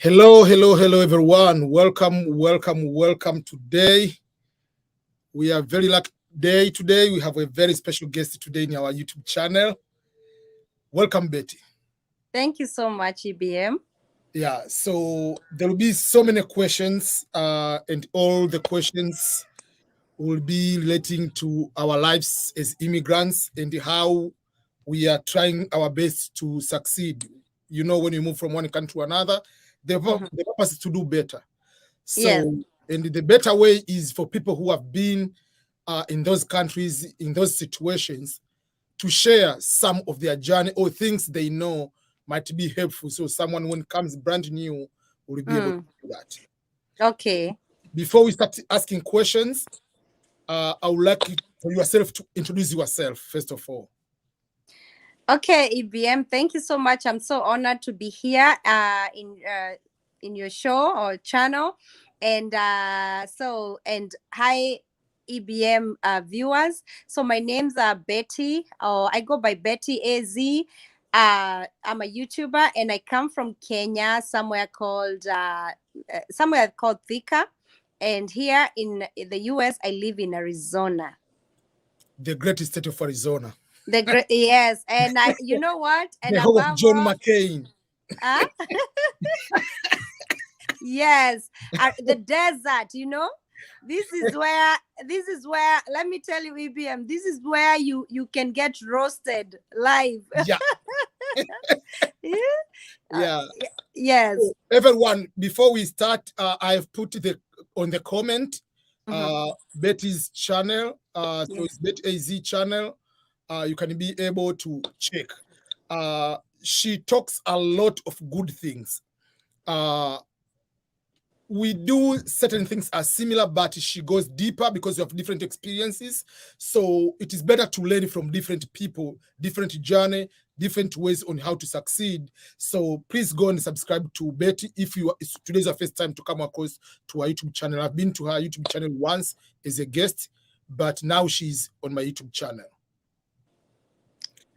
Hello, hello, hello, everyone. Welcome, welcome, welcome. Today, we are very lucky day today. We have a very special guest today in our YouTube channel. Welcome, Betty. Thank you so much, EBM. Yeah, so there will be so many questions, and all the questions will be relating to our lives as immigrants and how we are trying our best to succeed. You know, when you move from one country to another, the purpose is to do better. Yes. So, and the better way is for people who have been in those countries, in those situations, to share some of their journey or things they know might be helpful. So, someone when comes brand new will be able to do that. Okay. Before we start asking questions, I would like you, for yourself to introduce yourself first of all. Okay, EBM. Thank you so much. I'm so honored to be here in your show or channel, and hi, EBM viewers. So my name's Betty. I go by Betty AZ. I'm a YouTuber, and I come from Kenya, somewhere called Thika, and here in the US, I live in Arizona. The great state of Arizona. Yes, and you know what? And The home of above John all, McCain. yes, the desert. You know, this is where. Let me tell you, EBM. This is where you can get roasted live. Yeah. Yeah. Yes. So everyone, before we start, I've put on the comment Betty's channel. So it's Betty AZ channel. You can be able to check. She talks a lot of good things. We do certain things are similar, but she goes deeper because of different experiences. So it is better to learn from different people, different journey, different ways on how to succeed. So please go and subscribe to Betty if today's your first time to come across to her YouTube channel. I've been to her YouTube channel once as a guest, but now she's on my YouTube channel.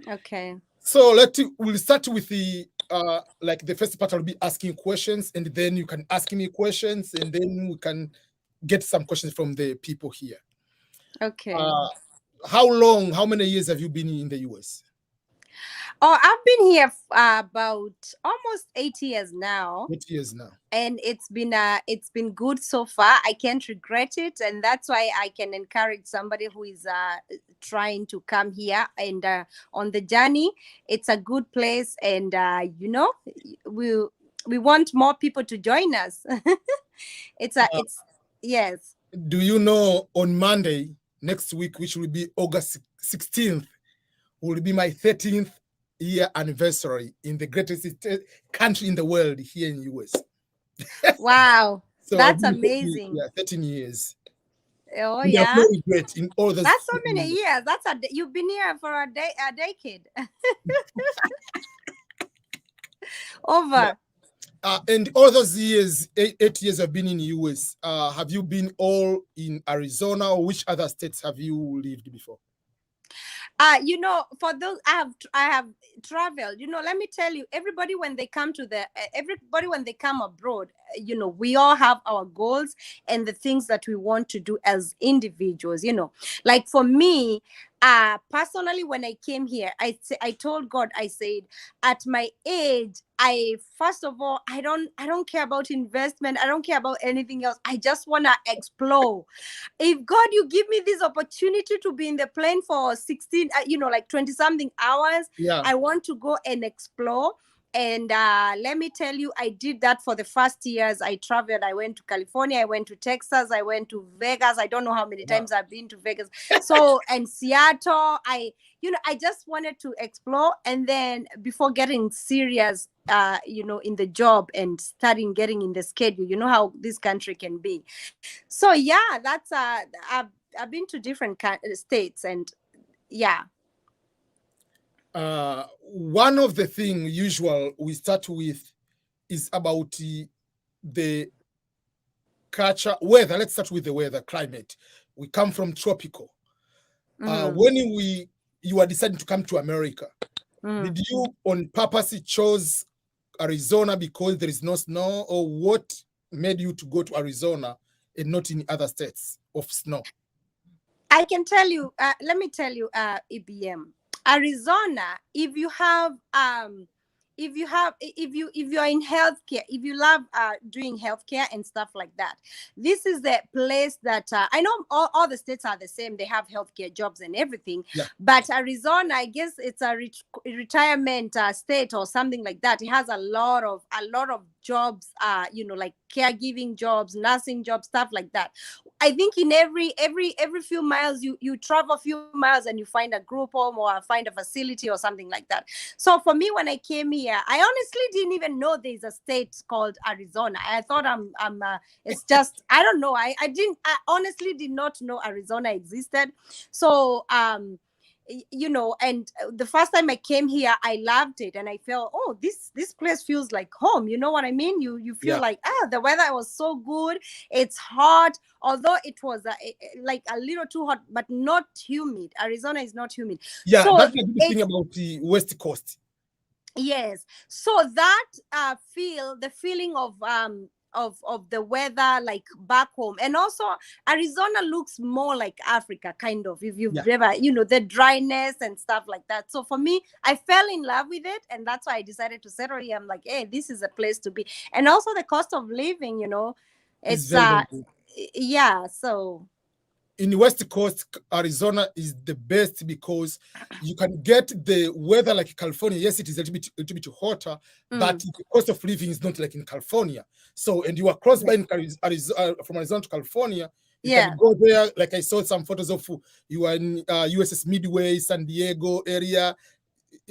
Okay. So we'll start with the the first part. I'll be asking questions, and then you can ask me questions, and then we can get some questions from the people here. Okay. How many years have you been in the US? Oh, I've been here about almost 8 years now. 8 years now. And it's been good so far. I can't regret it, and that's why I can encourage somebody who is trying to come here and on the journey. It's a good place, and we want more people to join us. It's yes. Do you know on Monday next week, which will be August 16th, will be my 13th year anniversary in the greatest country in the world, here in the US. Wow, So that's amazing. 13 years. Oh, and yeah. No regret in all those. That's so many years. You've been here for a decade. Over. Yeah. And all those years, 8 years I've been in the US. Have you been all in Arizona, or which other states have you lived before? For those I have traveled. Let me tell you, everybody when they come abroad, we all have our goals and the things that we want to do as individuals. Like for me, personally, when I came here, I told God, I said, at my age, first of all, I don't care about investment. I don't care about anything else. I just want to explore. If God, you give me this opportunity to be in the plane for 16, 20 something hours, yeah. I want to go and explore. And let me tell you, I did that for the first years. I traveled. I went to California. I went to Texas. I went to Vegas. I don't know how many times I've been to Vegas. So, and Seattle. I just wanted to explore. And then before getting serious, in the job and starting getting in the schedule, you know how this country can be. So yeah, that's I've been to different states, and yeah. One of the things usual we start with is about the culture, weather. Let's start with the weather, climate. We come from tropical. When you are deciding to come to America, did you on purpose chose Arizona because there is no snow, or what made you to go to Arizona and not in other states of snow? I can tell you, let me tell you, EBM, Arizona, if you are in healthcare, if you love doing healthcare and stuff like that, this is the place that I know all the states are the same. They have healthcare jobs and everything. Yeah. But Arizona, I guess it's a retirement state or something like that. It has a lot of jobs, like caregiving jobs, nursing jobs, stuff like that. I think in every few miles you travel a few miles and you find a group home or find a facility or something like that. So for me, when I came here, I honestly didn't even know there's a state called Arizona. I thought it's just, I don't know. I honestly did not know Arizona existed. So and the first time I came here, I loved it, and I felt, oh, this place feels like home. You know what I mean? You feel like, the weather was so good. It's hot, although it was like a little too hot, but not humid. Arizona is not humid. Yeah, so that's the good thing about the West Coast. Yes. So that the feeling of the weather like back home, and also Arizona looks more like Africa, kind of, if you've ever, the dryness and stuff like that. So for me, I fell in love with it, and that's why I decided to settle here. I'm like, hey, this is a place to be. And also the cost of living, it's very good. yeah. So in the West Coast, Arizona is the best because you can get the weather like California. Yes, it is a little bit hotter, but the cost of living is not like in California. So, and you are close by in Arizona, from Arizona to California. You can go there. Like I saw some photos of you are in USS Midway, San Diego area.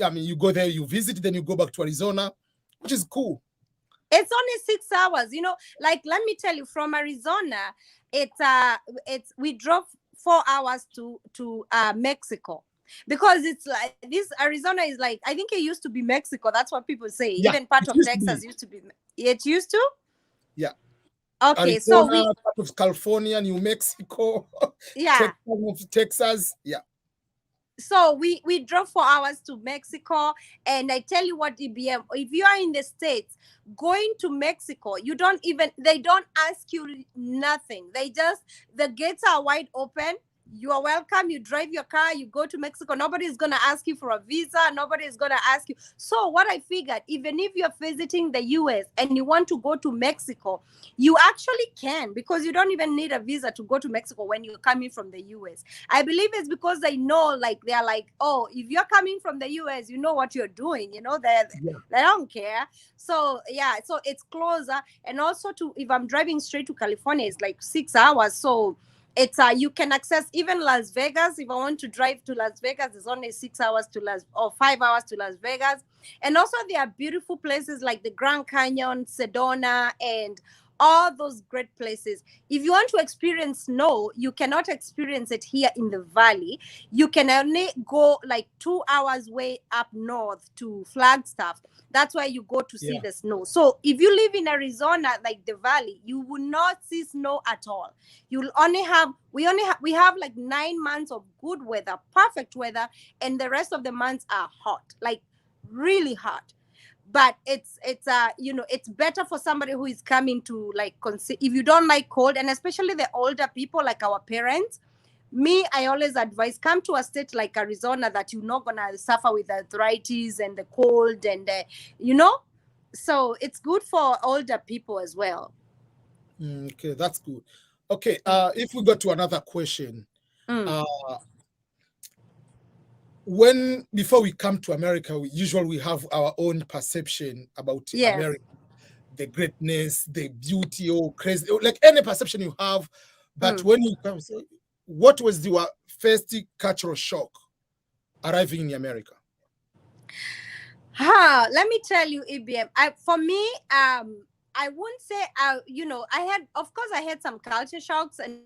I mean, you go there, you visit, then you go back to Arizona, which is cool. It's only 6 hours, like, let me tell you, from Arizona, it's we drove 4 hours to Mexico, because it's like this Arizona is like, I think it used to be Mexico. That's what people say. Even part of Texas used to be. It used to? Yeah. Okay, Arizona, so part of California, New Mexico, Texas. Yeah. So we drove 4 hours to Mexico, and I tell you what, EBM, if you are in the States going to Mexico, they don't ask you nothing. The gates are wide open. You are welcome. You drive your car, you go to Mexico. Nobody is going to ask you for a visa. Nobody is going to ask you. So what I figured, even if you're visiting the US and you want to go to Mexico, you actually can, because you don't even need a visa to go to Mexico when you're coming from the US. I believe it's because they know, like, they're like, oh, if you're coming from the US, you know what you're doing. They don't care. So so it's closer. And also, if I'm driving straight to California, it's like 6 hours. So it's you can access even Las Vegas. If I want to drive to Las Vegas, it's only 6 hours or 5 hours to Las Vegas. And also there are beautiful places like the Grand Canyon, Sedona, and all those great places. If you want to experience snow, you cannot experience it here in the valley. You can only go like 2 hours way up north to Flagstaff. That's why you go to see the snow. So if you live in Arizona, like the valley, you will not see snow at all. You'll we have like 9 months of good weather, perfect weather, and the rest of the months are hot, like really hot. But it's better for somebody who is coming to, like, if you don't like cold, and especially the older people like our parents. I always advise, come to a state like Arizona that you're not gonna suffer with arthritis and the cold, and so it's good for older people as well. Okay, that's good. Okay, if we go to another question, before we come to America, we have our own perception about America, the greatness, the beauty, or crazy, like any perception you have. But when you come, so what was your first cultural shock arriving in America? Let me tell you, EBM. For me, I wouldn't say, I had some culture shocks, and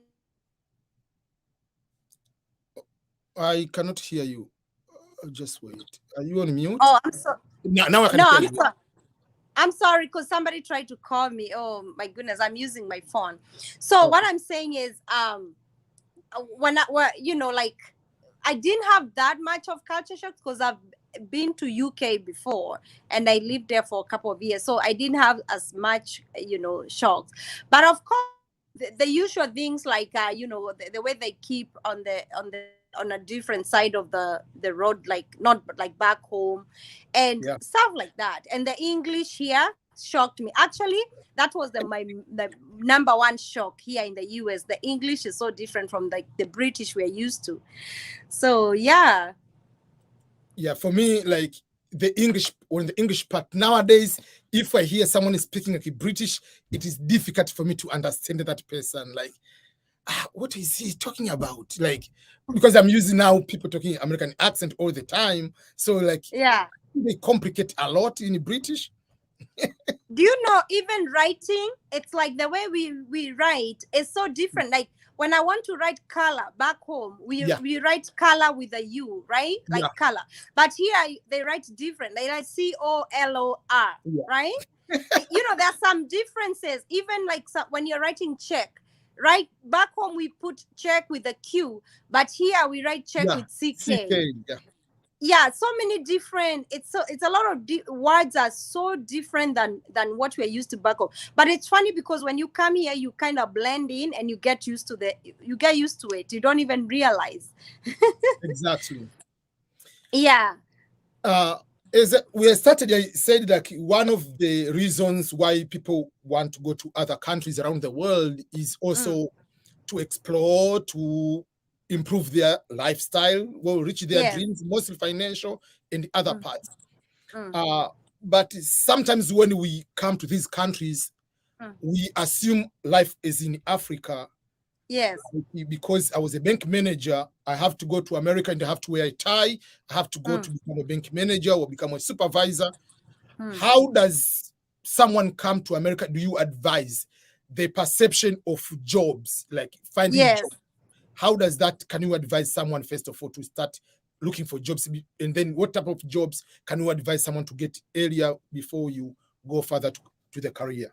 I cannot hear you. Just wait. Are you on mute? Oh, I'm sorry. Now I can hear you. I'm sorry, because somebody tried to call me. Oh my goodness, I'm using my phone. So what I'm saying is, I didn't have that much of culture shock, because been to UK before, and I lived there for a couple of years, so I didn't have as much, shocks. But of course, the usual things like the way they keep on a different side of the road, like not like back home, and Yeah. stuff like that. And the English here shocked me. Actually, that was the number one shock here in the US. The English is so different from like the British we're used to. So yeah. Yeah, for me, like the English part nowadays, if I hear someone is speaking like a British, it is difficult for me to understand that person. Like, what is he talking about? Like, because I'm using now people talking American accent all the time. So like, Yeah. they complicate a lot in British. Do you know, even writing, it's like the way we write is so different. Like when I want to write color back home, we write color with a U, right? Like color. But here they write different. They write COLOR, right? There are some differences. Even like when you're writing check, right? Back home we put check with a Q, but here we write check with CK. Yeah, so many different. It's a lot of words are so different than what we're used to back home. But it's funny because when you come here, you kind of blend in and you get used to it. You don't even realize. Exactly. Yeah. As we started, I said like one of the reasons why people want to go to other countries around the world is also to explore, to improve their lifestyle, reach their dreams, mostly financial and other parts. But sometimes when we come to these countries, we assume life is in Africa. Yes. Because I was a bank manager, I have to go to America and I have to wear a tie. I have to go to become a bank manager or become a supervisor. How does someone come to America? Do you advise the perception of jobs, like finding jobs? How does that, can you advise someone, first of all, to start looking for jobs? And then what type of jobs can you advise someone to get earlier before you go further to the career?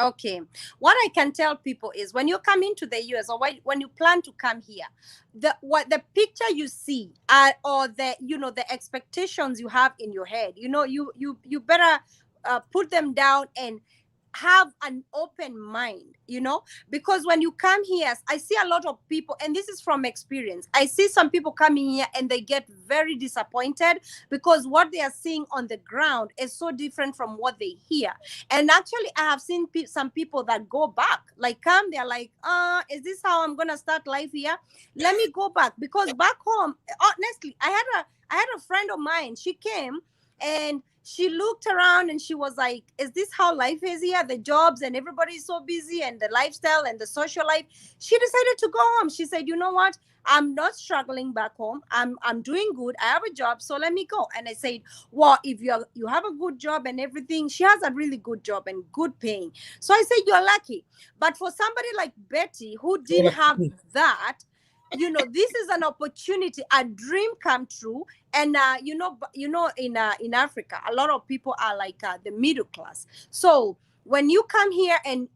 Okay. What I can tell people is when you come into the US or when you plan to come here, the picture you see or the expectations you have in your head, you better put them down and have an open mind, because when you come here, I see a lot of people, and this is from experience. I see some people coming here and they get very disappointed because what they are seeing on the ground is so different from what they hear. And actually, I have seen some people that go back, like come, they're like, is this how I'm gonna start life here? Let me go back, because back home, honestly, I had a friend of mine. She came and she looked around and she was like, is this how life is here? The jobs and everybody's so busy and the lifestyle and the social life. She decided to go home. She said, you know what? I'm not struggling back home. I'm doing good. I have a job, so let me go. And I said, well, if you have a good job and everything, she has a really good job and good paying. So I said, you're lucky. But for somebody like Betty, who didn't have that, this is an opportunity, a dream come true. And in Africa, a lot of people are like the middle class. So when you come here and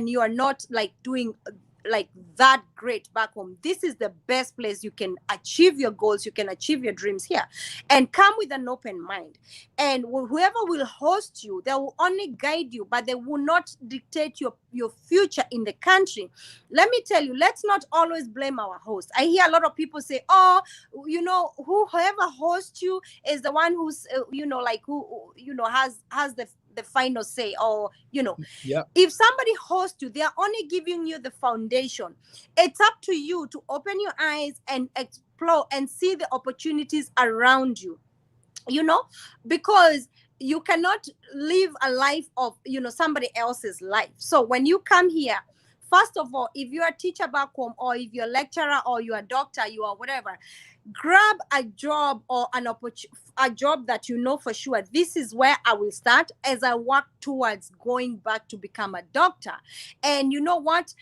you are not like doing like that great back home, this is the best place you can achieve your goals, you can achieve your dreams here, and come with an open mind. And whoever will host you, they will only guide you, but they will not dictate your future in the country. Let me tell you, let's not always blame our host. I hear a lot of people say, oh, whoever hosts you is the one who's who has the final say, or if somebody hosts you, they are only giving you the foundation. It's up to you to open your eyes and explore and see the opportunities around you, because you cannot live a life of somebody else's life. So when you come here, first of all, if you're a teacher back home, or if you're a lecturer, or you're a doctor, you are whatever, grab a job or a job that for sure, this is where I will start as I work towards going back to become a doctor. And you know what?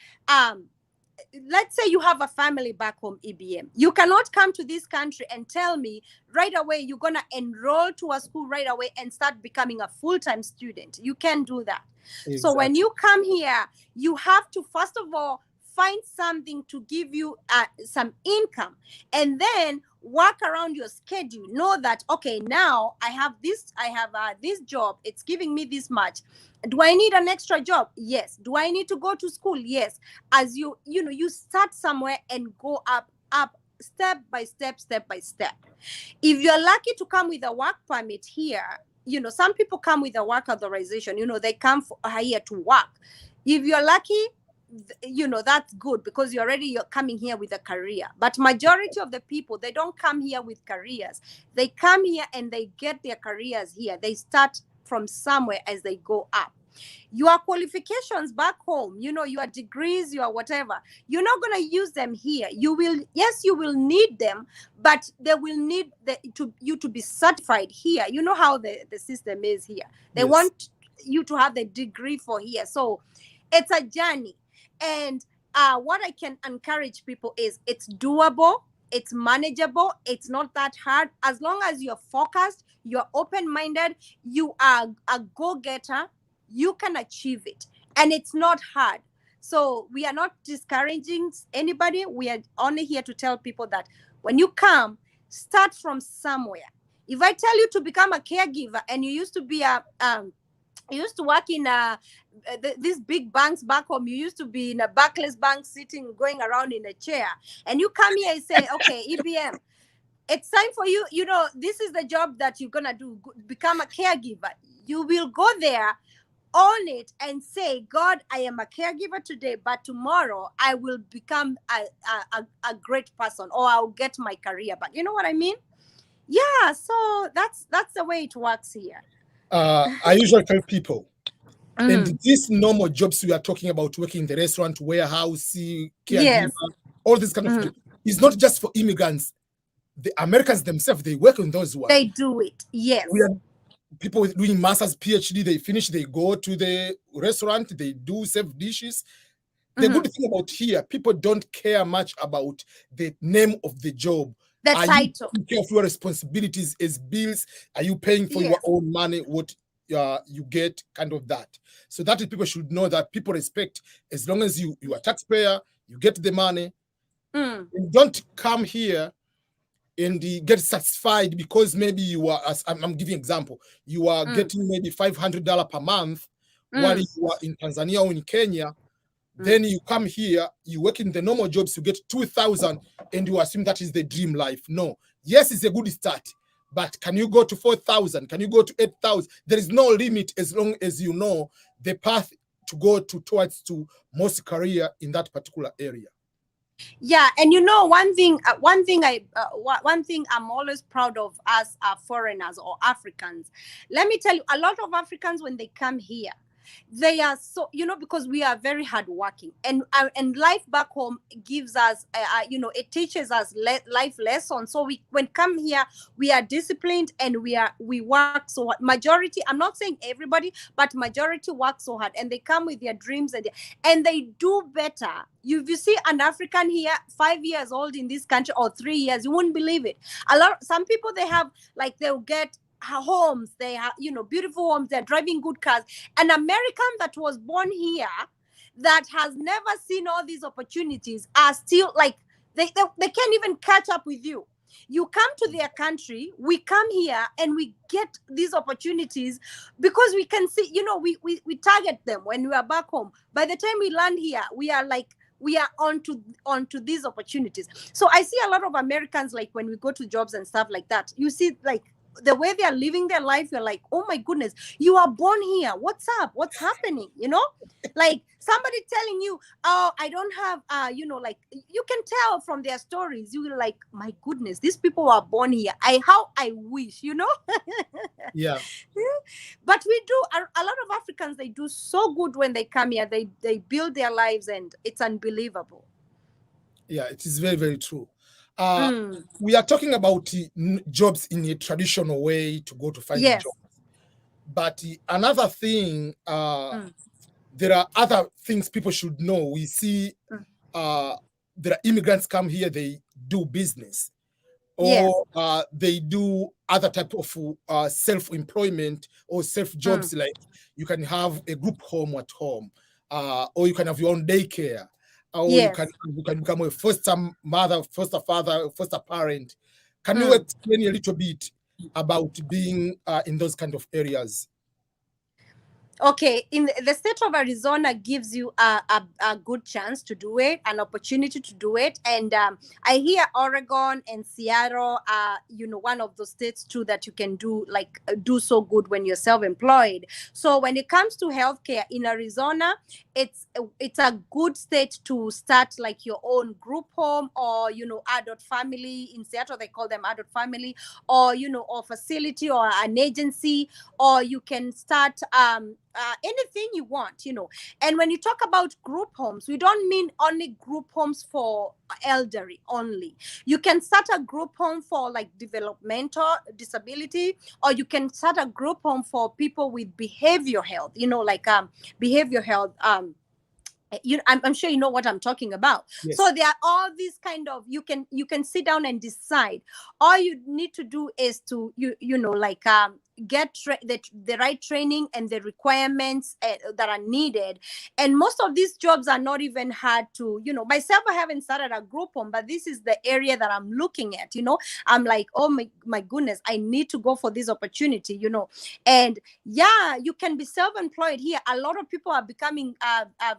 Let's say you have a family back home, EBM. You cannot come to this country and tell me right away you're going to enroll to a school right away and start becoming a full-time student. You can't do that. Exactly. So when you come here, you have to, first of all, find something to give you some income, and then work around your schedule. Know that, okay, now I have this job, it's giving me this much. Do I need an extra job? Yes. Do I need to go to school? Yes. As you start somewhere and go up, step by step. If you're lucky to come with a work permit here, some people come with a work authorization, they come here to work. If you're lucky, that's good, because you're coming here with a career. But majority of the people, they don't come here with careers. They come here and they get their careers here. They start from somewhere as they go up. Your qualifications back home, your degrees, your whatever, you're not going to use them here. You will need them, but they will need you to be certified here. You know how the system is here. They want you to have the degree for here. So it's a journey. And what I can encourage people is, it's doable, it's manageable, it's not that hard. As long as you're focused, you're open-minded, you are a go-getter, you can achieve it. And it's not hard. So we are not discouraging anybody. We are only here to tell people that when you come, start from somewhere. If I tell you to become a caregiver, and you used to be you used to work in these big banks back home, you used to be in a Barclays bank, sitting, going around in a chair, and you come here and say, okay, EBM, it's time for you, this is the job that you're going to do, become a caregiver. You will go there, own it, and say, God, I am a caregiver today, but tomorrow I will become a great person, or I'll get my career back. You know what I mean? Yeah, so that's the way it works here. I usually tell people, and these normal jobs we are talking about, working in the restaurant, warehouse, caregiver, all this kind of job, is not just for immigrants. The Americans themselves, they work on those ones. They do it, yes. We are people doing master's, PhD, they finish, they go to the restaurant, they do serve dishes. The good thing about here, people don't care much about the name of the job. The Are title. you taking care of your responsibilities as bills? Are you paying for your own money, what you get, kind of that? So that is, people should know that people respect, as long as you are a taxpayer, you get the money. And don't come here and get satisfied because maybe you are, as I'm giving an example, you are getting maybe $500 per month while you are in Tanzania or in Kenya. Then you come here, you work in the normal jobs, you get 2,000, and you assume that is the dream life. No. Yes, it's a good start, but can you go to 4,000? Can you go to 8,000? There is no limit, as long as you know the path to go towards most career in that particular area. Yeah, and one thing I'm always proud of us, foreigners or Africans. Let me tell you, a lot of Africans, when they come here, they are so, because we are very hardworking, and life back home gives us, it teaches us life lessons. So when come here, we are disciplined, and we work so hard. Majority, I'm not saying everybody, but majority work so hard, and they come with their dreams, and they do better. You see an African here, 5 years old in this country, or 3 years, you wouldn't believe it. Some people, they have, they'll get homes, they have, beautiful homes, they're driving good cars. An American that was born here, that has never seen all these opportunities, are still they can't even catch up with you. You come to their country, we come here, and we get these opportunities because we can see, we target them when we are back home. By the time we land here, we are onto these opportunities. So I see a lot of Americans, when we go to jobs and stuff like that, you see the way they are living their life, you're like, oh my goodness, you are born here. What's up? What's happening? Somebody telling you, oh, I don't have, you can tell from their stories. You will like, my goodness, these people are born here. How I wish, Yeah. But we do, a lot of Africans, they do so good when they come here. They build their lives, and it's unbelievable. Yeah, it is very, very true. We are talking about jobs in a traditional way to go to find a job. But another thing, there are other things people should know. We see there are immigrants come here, they do business, or they do other type of self-employment or self-jobs, like you can have a group home at home, or you can have your own daycare. or Yes. you can become a foster mother, foster father, foster parent. Can you Mm. explain a little bit about being in those kind of areas? Okay, in the state of Arizona gives you a good chance to do it, an opportunity to do it. And I hear Oregon and Seattle are, one of those states too that you can do do so good when you're self-employed. So when it comes to healthcare in Arizona, it's a good state to start like your own group home, or adult family. In Seattle they call them adult family, or or facility or an agency, or you can start anything you want. And when you talk about group homes, we don't mean only group homes for elderly only. You can start a group home for like developmental disability, or you can start a group home for people with behavioral health, behavioral health. I'm sure you know what I'm talking about. Yes. So there are all these kind of, you can sit down and decide. All you need to do is to get the right training and the requirements that are needed. And most of these jobs are not even hard to, myself, I haven't started a group home, but this is the area that I'm looking at. I'm like, oh my goodness, I need to go for this opportunity. And yeah, you can be self-employed here. A lot of people are becoming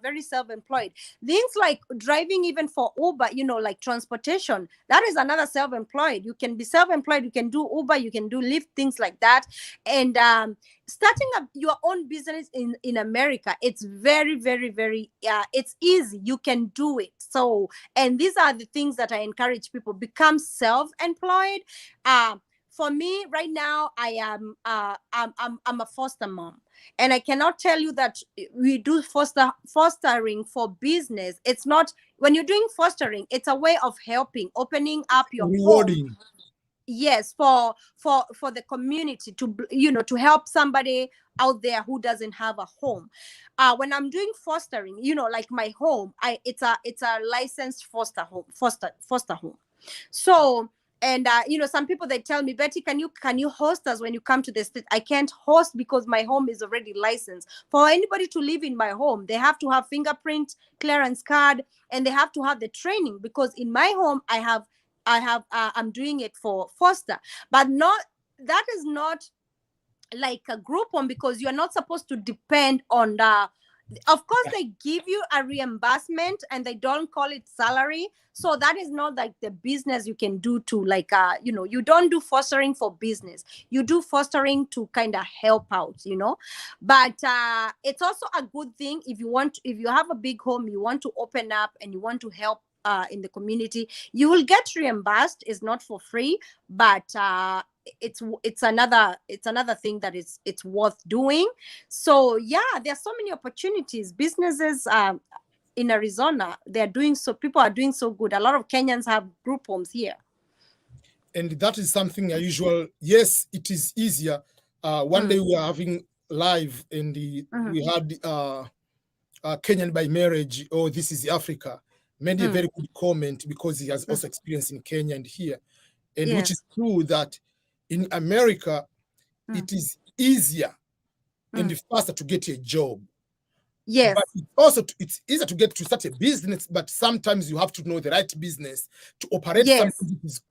very self-employed. Things like driving, even for Uber, like transportation, that is another self-employed. You can be self-employed, you can do Uber, you can do Lyft, things like that. And starting up your own business in America, it's very, very, very it's easy. You can do it. So, and these are the things that I encourage people: become self-employed. For me right now, I am I'm a foster mom, and I cannot tell you that we do fostering for business. It's not. When you're doing fostering, it's a way of helping, opening up your Rewarding. home. Yes, for the community, to help somebody out there who doesn't have a home. When I'm doing fostering, like my home, it's a licensed foster home. So, and some people, they tell me, Betty, can you host us when you come to the state? I can't host because my home is already licensed. For anybody to live in my home, they have to have fingerprint clearance card, and they have to have the training, because in my home I'm doing it for foster. But that is not like a group home, because you're not supposed to depend on of course they give you a reimbursement, and they don't call it salary. So that is not like the business you can do to you don't do fostering for business. You do fostering to kind of help out. But it's also a good thing if you have a big home, you want to open up and you want to help in the community. You will get reimbursed. It's not for free, but it's another thing that it's worth doing. So yeah, there are so many opportunities. Businesses in Arizona, people are doing so good. A lot of Kenyans have group homes here, and that is something unusual. Yes, it is easier. One day we were having live, and we had Kenyan by marriage. Oh, this is Africa. Made a very good comment, because he has also experience in Kenya and here, and which is true that in America it is easier and faster to get a job. Yes. But it's easier to start a business, but sometimes you have to know the right business to operate. Yes.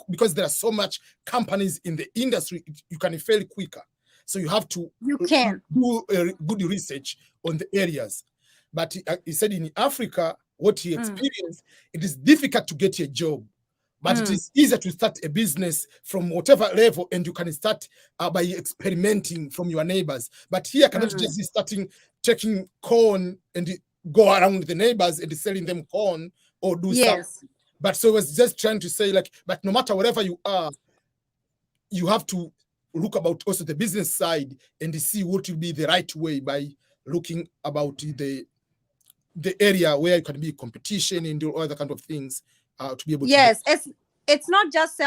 Because there are so much companies in the industry, you can fail quicker. So you have to do a good research on the areas. But he said in Africa, what he experienced, it is difficult to get a job. But it is easier to start a business from whatever level, and you can start by experimenting from your neighbors. But here, cannot just be taking corn and go around the neighbors and selling them corn or do something. But so I was just trying to say, but no matter wherever you are, you have to look about also the business side and see what will be the right way by looking about the area where you can be competition and do other kind of things. To be able to it's not just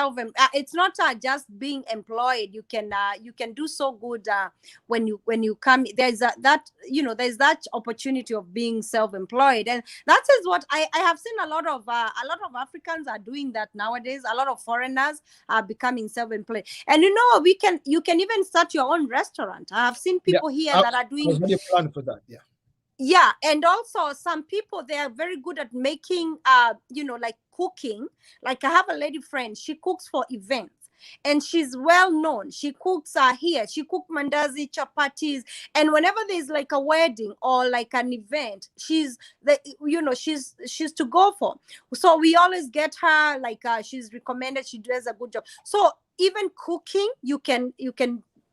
it's not just being employed. You can do so good when you come. There's that opportunity of being self-employed, and that is what I have seen a lot of Africans are doing that nowadays. A lot of foreigners are becoming self-employed, and you can even start your own restaurant. I have seen people here that are doing. I have a plan for that. Yeah. Yeah, and also some people, they are very good at making like cooking. Like I have a lady friend, she cooks for events and she's well known. She cooks here, she cook mandazi, chapatis, and whenever there's like a wedding or like an event, she's the she's to go for. So we always get her, like she's recommended, she does a good job. So even cooking, you can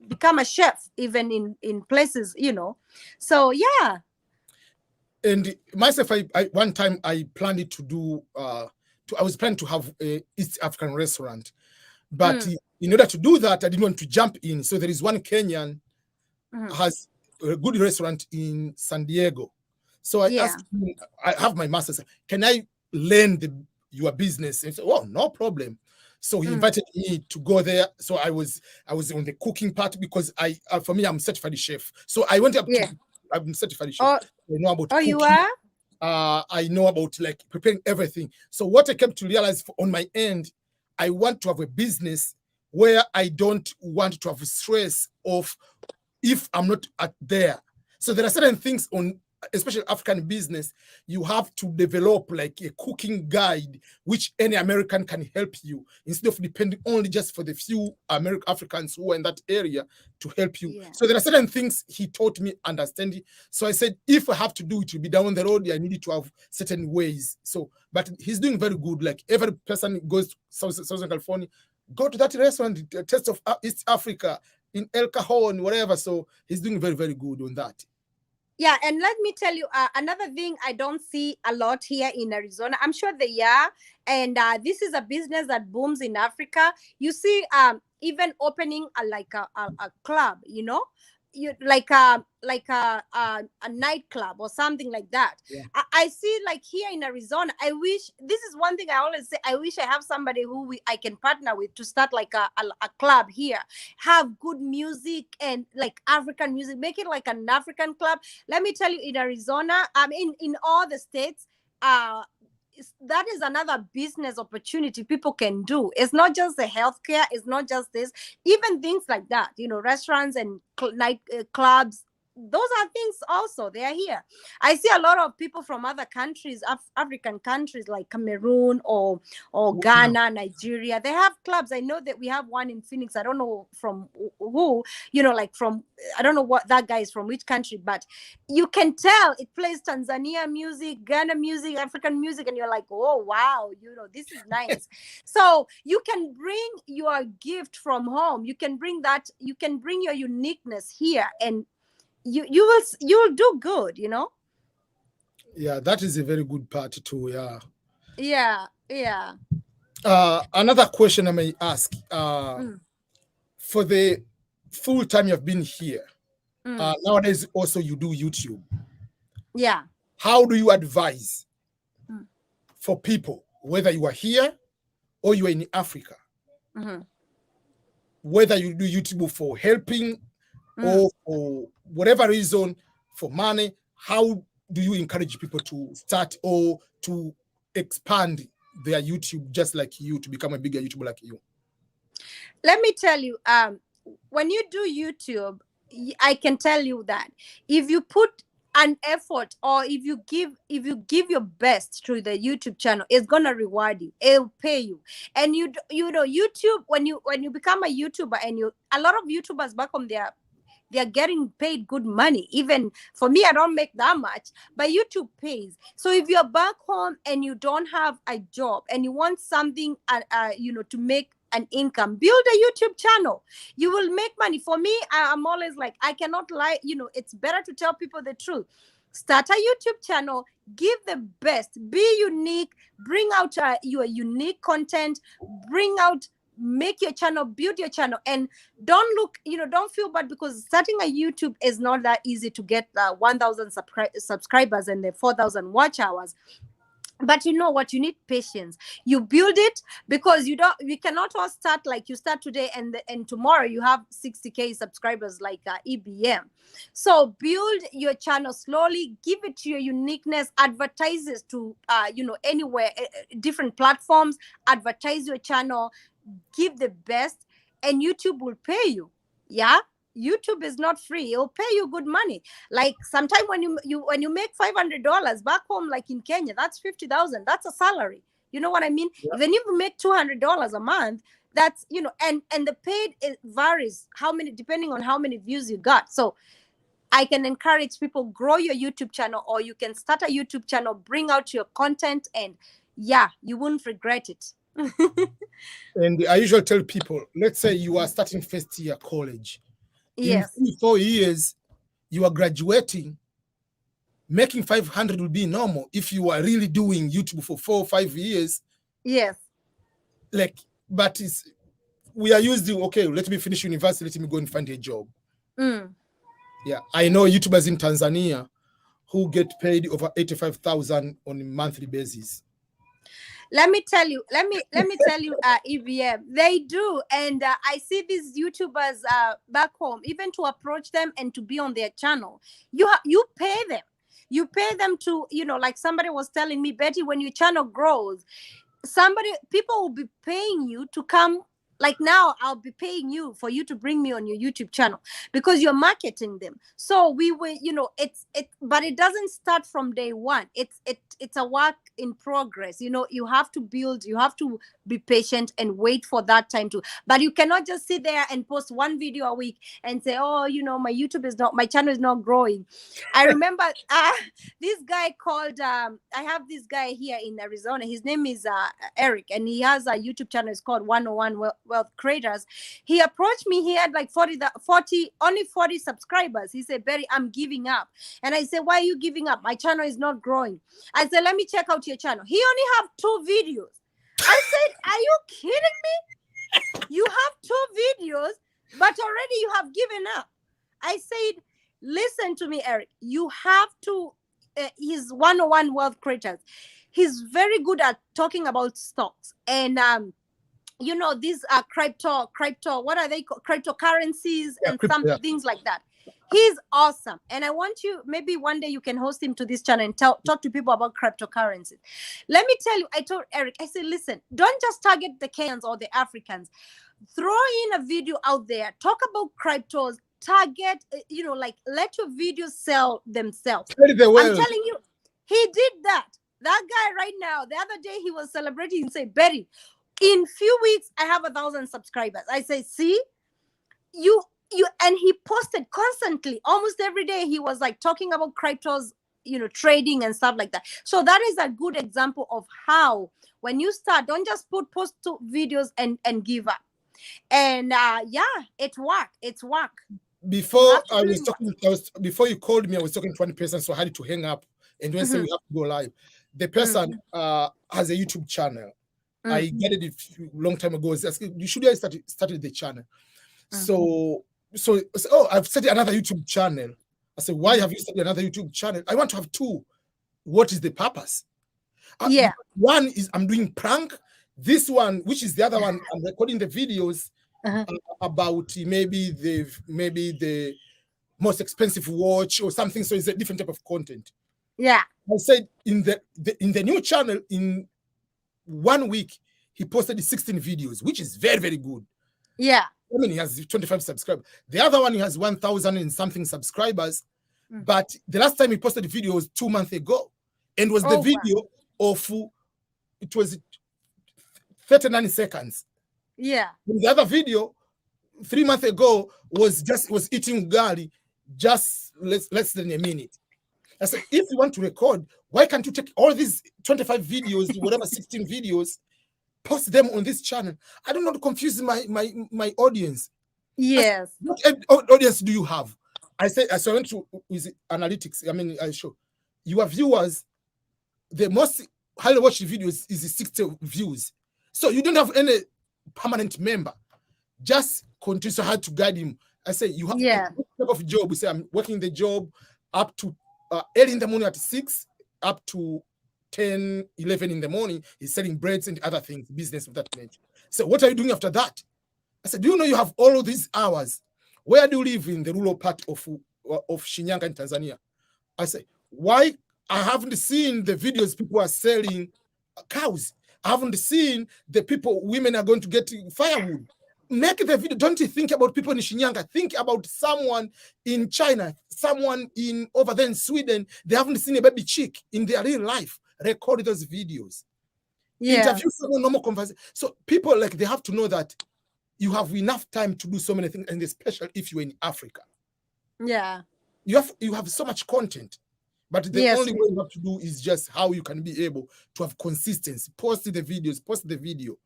become a chef even in places, so yeah. And myself, I one time I planned to do I was planning to have a East African restaurant, but in order to do that, I didn't want to jump in. So there is one Kenyan has a good restaurant in San Diego. So I asked him, I have my master's, can I learn your business? And he said, oh, no problem. So he invited me to go there. So I was on the cooking part because for me, I'm certified chef. So I went up to, I'm certified chef. I know about cooking. You are? I know about like preparing everything. So what I came to realize on my end, I want to have a business where I don't want to have stress of if I'm not there. So there are certain things on, especially African business, you have to develop like a cooking guide, which any American can help you instead of depending only just for the few Africans who are in that area to help you. So there are certain things he taught me understanding. So I said, if I have to do it, to be down the road, I needed to have certain ways. So, but he's doing very good. Like every person goes to Southern California, go to that restaurant, the Taste of East Africa in El Cajon, whatever. So he's doing very, very good on that. Yeah, and let me tell you another thing I don't see a lot here in Arizona. I'm sure they are, and this is a business that booms in Africa. You see, even opening a club, like a nightclub or something like that. I see, like here in Arizona. I wish, this is one thing I always say, I wish I have somebody who I can partner with to start like a club here, have good music and like African music, make it like an African club. Let me tell you, in Arizona, in all the states, that is another business opportunity people can do. It's not just the healthcare, it's not just this, even things like that, restaurants and night clubs. Those are things also, they are here. I see a lot of people from other countries, African countries like Cameroon or Ghana, Nigeria. They have clubs. I know that we have one in Phoenix. I don't know from who, like from, I don't know what that guy is from, which country, but you can tell it plays Tanzania music, Ghana music, African music, and you're like, oh wow, this is nice. So you can bring your gift from home. You can bring your uniqueness here, and you'll do good. Yeah, that is a very good part too. Yeah. Another question I may ask, for the full time you've been here, nowadays also you do YouTube. Yeah. How do you advise for people, whether you are here or you are in Africa, whether you do YouTube for helping or for whatever reason, for money, how do you encourage people to start or to expand their YouTube just like you, to become a bigger YouTuber like you? Let me tell you, when you do YouTube, I can tell you that if you put an effort, or if you give your best to the YouTube channel, it's gonna reward you. It'll pay you. And YouTube, when you become a YouTuber, and a lot of YouTubers back home, they're getting paid good money. Even for me, I don't make that much, but YouTube pays. So if you're back home and you don't have a job and you want something, to make an income, build a YouTube channel. You will make money. For me, I'm always like, I cannot lie. It's better to tell people the truth. Start a YouTube channel, give the best, be unique, bring out your unique content, make your channel, build your channel, and don't feel bad, because starting a YouTube is not that easy to get 1,000 subscribers and the 4,000 watch hours. But you know what? You need patience. You build it, because we cannot all start like you start today and tomorrow you have 60K subscribers like EBM. So build your channel slowly, give it to your uniqueness, advertise it to anywhere, different platforms, advertise your channel, give the best, and YouTube will pay you. Yeah, YouTube is not free. It'll pay you good money. Like sometime when you make $500 back home, like in Kenya, that's 50,000. That's a salary. You know what I mean? Yeah. Even if you make $200 a month, that's, you know, and the paid, it varies how many, depending on how many views you got. So I can encourage people, grow your YouTube channel, or you can start a YouTube channel, bring out your content, and yeah, you won't regret it. And I usually tell people, let's say you are starting first year college. Yes. In 4 years, you are graduating. Making 500 will be normal if you are really doing YouTube for 4 or 5 years. Yes. Like, but we are used to, okay, let me finish university, let me go and find a job. Yeah, I know YouTubers in Tanzania who get paid over 85,000 on a monthly basis. Let me tell you, EVM, they do. And I see these YouTubers back home, even to approach them and to be on their channel, you pay them. You pay them to, you know, like somebody was telling me, Betty, when your channel grows, people will be paying you to come. Like now, I'll be paying you for you to bring me on your YouTube channel because you're marketing them. So we will, you know, but it doesn't start from day one. It's a work in progress. You know, you have to build, you have to be patient and wait for that time to. But you cannot just sit there and post one video a week and say, oh, you know, my channel is not growing. I remember this guy called, I have this guy here in Arizona. His name is Eric, and he has a YouTube channel. It's called 101 Wealth Creators. He approached me. He had like 40 subscribers. He said, Betty, I'm giving up. And I said, why are you giving up? My channel is not growing. I said, let me check out your channel. He only have 2 videos. I said, are you kidding me? You have 2 videos, but already you have given up. I said, listen to me, Eric. You have to, he's 101 Wealth Creators. He's very good at talking about stocks. And, you know, these are crypto, what are they called? Cryptocurrencies and things like that. He's awesome. And I want you, maybe one day you can host him to this channel and talk to people about cryptocurrencies. Let me tell you, I told Eric, I said, listen, don't just target the Kenyans or the Africans. Throw in a video out there, talk about cryptos, target, you know, like let your videos sell themselves. I'm telling you, he did that. That guy right now, the other day he was celebrating and said, Betty, in few weeks, I have 1,000 subscribers. I say, see, and he posted constantly, almost every day. He was like talking about cryptos, you know, trading and stuff like that. So that is a good example of how, when you start, don't just post 2 videos and give up. And yeah, it's work. Before before you called me, I was talking to one person, so I had to hang up. And when I say we have to go live, the person has a YouTube channel. I get it a long time ago. You should have started the channel. So, I've started another YouTube channel. I said, why have you started another YouTube channel? I want to have 2. What is the purpose? One is I'm doing prank. This one, which is the other one, I'm recording the videos about maybe the most expensive watch or something. So it's a different type of content. Yeah. I said in the new channel, in 1 week, he posted 16 videos, which is very, very good. Yeah. I mean, he has 25 subscribers. The other one, he has 1,000 and something subscribers. But the last time he posted the video was 2 months ago. And was the video of, it was 39 seconds. Yeah. And the other video, 3 months ago, was eating ugali just less than a minute. I said, if you want to record, why can't you take all these 25 videos, whatever 16 videos, post them on this channel? I don't want to confuse my audience. Yes. Said, what audience do you have? I went to with analytics. I mean, I show your viewers, the most highly watched videos is 60 views. So you don't have any permanent member. Just continue. So I had to guide him. I say, you have a type of job. We say, I'm working the job up to early in the morning at 6 up to 10, 11 in the morning. He's selling breads and other things, business of that nature. So what are you doing after that? I said, do you know you have all of these hours? Where do you live in the rural part of Shinyanga in Tanzania? I said, why? I haven't seen the videos people are selling cows. I haven't seen the women are going to get firewood. make the video. Don't you think about people in Shinyanga. Think about someone in China, someone in over there in Sweden. They haven't seen a baby chick in their real life. Record those videos. Yeah. Interview someone, normal conversation. So people, like, they have to know that you have enough time to do so many things, and especially if you're in Africa. Yeah. You have so much content, but the Yes. only way you have to do is just how you can be able to have consistency. Post the video.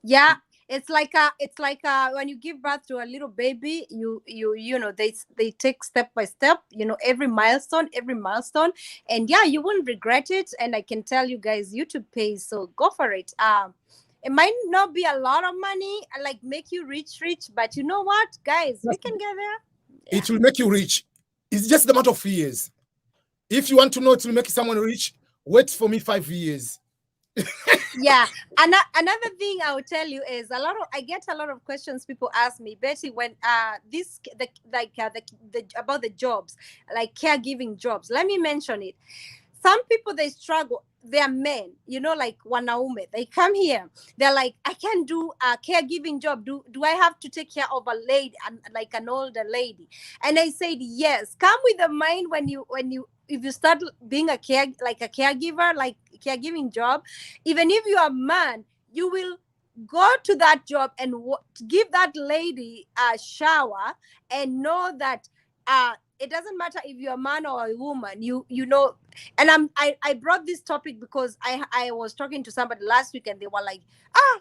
Yeah, it's like when you give birth to a little baby, you know, they take step by step, you know, every milestone, and yeah, you won't regret it. And I can tell you guys, YouTube pays, so go for it. It might not be a lot of money, like make you rich, but you know what, guys, we can get there. Yeah. It will make you rich. It's just a matter of years. If you want to know it will make someone rich, wait for me 5 years. Yeah, and another thing I will tell you is I get a lot of questions. People ask me, Betty, when about the jobs, like caregiving jobs. Let me mention it. Some people, they struggle. They're men, you know, like wanaume. They come here. They're like, I can't do a caregiving job. Do I have to take care of a lady, like an older lady? And I said, yes. Come with the mind if you start being a caregiver, like caregiving job, even if you are a man, you will go to that job and give that lady a shower, and know that it doesn't matter if you're a man or a woman, you know. And I brought this topic because I was talking to somebody last week, and they were like,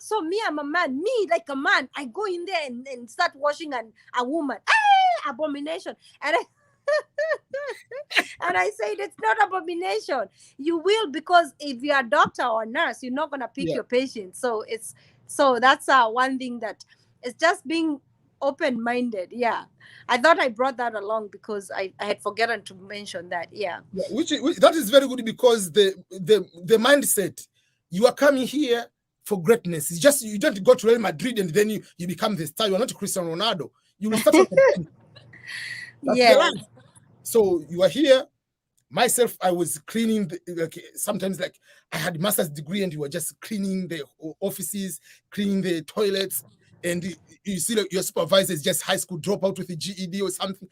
so me, I'm a man, me like a man, I go in there and start washing a woman, abomination. And and I said, it's not abomination. You will, because if you're a doctor or a nurse, you're not gonna pick your patient. So that's one thing, that it's just being open-minded. Yeah, I thought I brought that along because I had forgotten to mention that. Yeah, which that is very good, because the mindset, you are coming here for greatness. It's just, you don't go to Real Madrid and then you become the star. You are not Cristiano Ronaldo. You will start from the yeah. So you are here. Myself, I was cleaning sometimes, like, I had a master's degree and you were just cleaning the offices, cleaning the toilets, and you see, like, your supervisor is just high school dropout with a GED or something.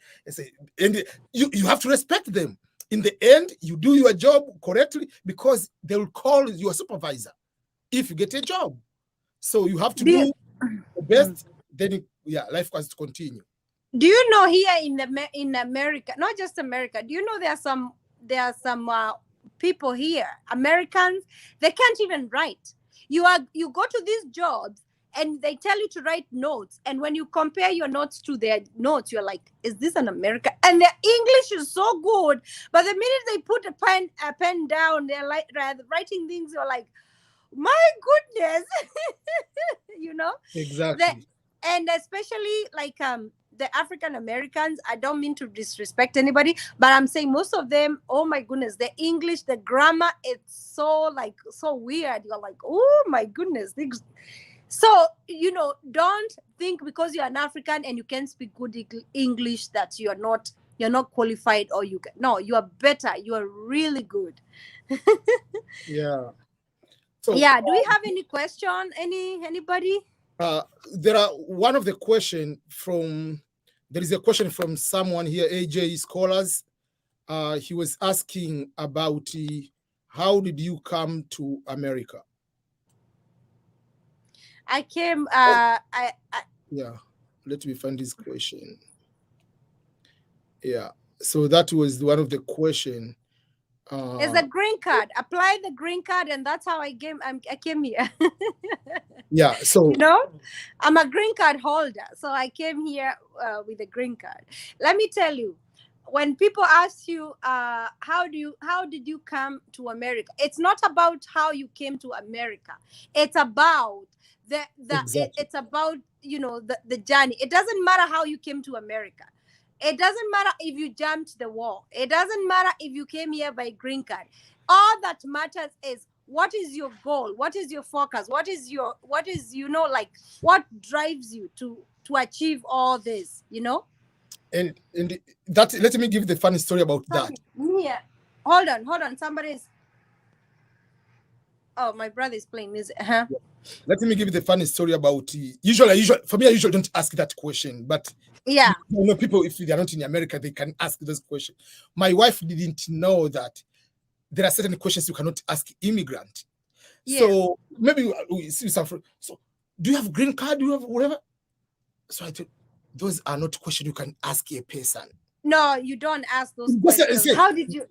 And you have to respect them. In the end, you do your job correctly, because they will call your supervisor if you get a job. So you have to do the best. Then life has to continue. Do you know, here in America, not just America, do you know there are some people here, Americans, they can't even write. You go to these jobs and they tell you to write notes, and when you compare your notes to their notes, you're like, is this an American? And their English is so good, but the minute they put a pen down, they're like writing things, you're like, my goodness. You know, exactly. And especially like the African Americans, I don't mean to disrespect anybody, but I'm saying most of them, oh my goodness, the English, the grammar, it's so weird. You're like, oh my goodness. So, you know, don't think because you're an African and you can speak good English that you're not qualified, or you are better. You are really good. Yeah. So, do we have any question? Anybody? There is a question from someone here, AJ Scholars. He was asking about how did you come to America? I came. Yeah, let me find this question. Yeah, so that was one of the question. It's a green card. Apply the green card, and that's how I came here. Yeah, so you know, I'm a green card holder, so I came here with a green card. Let me tell you, when people ask you, how did you come to America? It's not about how you came to America. It's about exactly. It's about, you know, the journey. It doesn't matter how you came to America. It doesn't matter if you jumped the wall. It doesn't matter if you came here by green card. All that matters is, what is your goal? What is your focus? What is you know, like, what drives you to achieve all this, you know? And that, let me give the funny story about that. Yeah. Hold on. Somebody's. Oh, my brother is playing music. Let me give you the funny story about usually for me, I usually don't ask that question, but Yeah. people, if they're not in America, they can ask this question. My wife didn't know that there are certain questions you cannot ask immigrant. Yes. So maybe we see some. So, do you have green card? Do you have whatever? So I thought those are not questions you can ask a person. No, you don't ask those Just questions. say, How did you?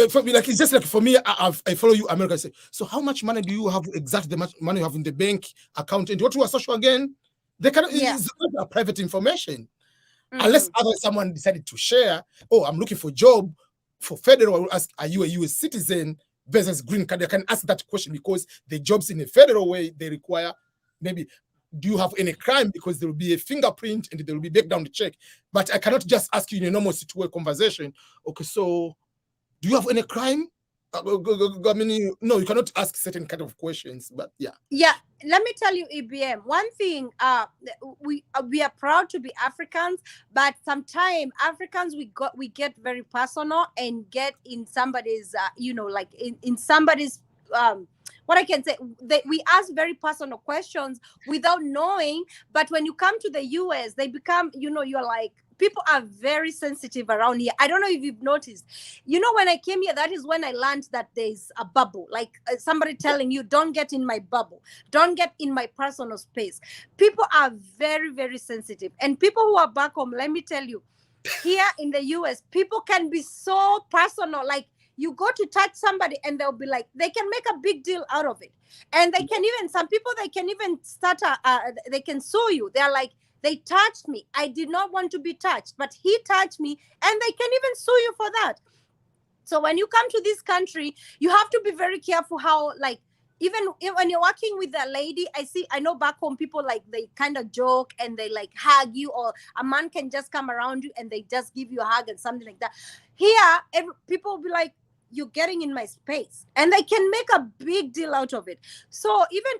For me, like it's just like for me, I follow you, America. I say, so how much money do you have? Exactly the much money you have in the bank account, and what you are social again? They can it's not private information, unless someone decided to share. Oh, I'm looking for a job for federal. I will ask, are you a U.S. citizen versus green card? They can ask that question because the jobs in a federal way they require maybe. Do you have any crime? Because there will be a fingerprint and there will be background check. But I cannot just ask you in a normal situation conversation. Okay, so do you have any crime? I mean, no, you cannot ask certain kind of questions. But yeah. Yeah, let me tell you, EBM. One thing, we are proud to be Africans, but sometimes Africans we get very personal and get in somebody's, like in somebody's. What I can say, we ask very personal questions without knowing. But when you come to the US, they become, you're like, people are very sensitive around here. I don't know if you've noticed. When I came here, that is when I learned that there's a bubble. Like somebody telling you, don't get in my bubble. Don't get in my personal space. People are very, very sensitive. And people who are back home, let me tell you, here in the US, people can be so personal. Like, you go to touch somebody and they'll be like, they can make a big deal out of it. And they can even, some people, they can even start, they can sue you. They're like, they touched me. I did not want to be touched, but he touched me. And they can even sue you for that. So when you come to this country, you have to be very careful how, like, even when you're working with a lady, I know back home people like they kind of joke and they like hug you, or a man can just come around you and they just give you a hug and something like that. Here, people will be like, you're getting in my space, and they can make a big deal out of it. So even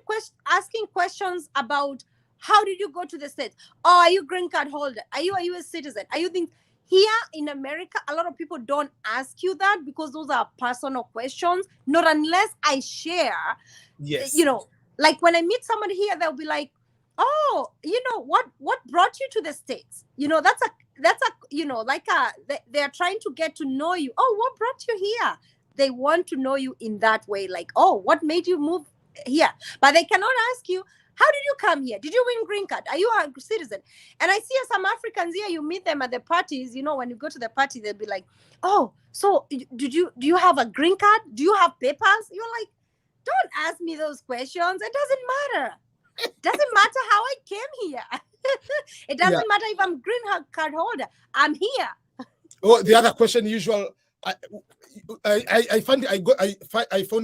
asking questions about how did you go to the States? Oh, are you green card holder? Are you a US citizen? Are you think here in America, a lot of people don't ask you that because those are personal questions. Not unless I share. Yes. Like when I meet somebody here, they'll be like, oh, what brought you to the States? They are trying to get to know you. Oh, what brought you here? They want to know you in that way. Like, oh, what made you move here? But they cannot ask you, how did you come here? Did you win green card? Are you a citizen? And I see some Africans here, you meet them at the parties, when you go to the party, they'll be like, oh, so do you have a green card? Do you have papers? You're like, don't ask me those questions. It doesn't matter. It doesn't matter how I came here. It doesn't matter if I'm green card holder. I'm here. Oh, the other question, usual. I found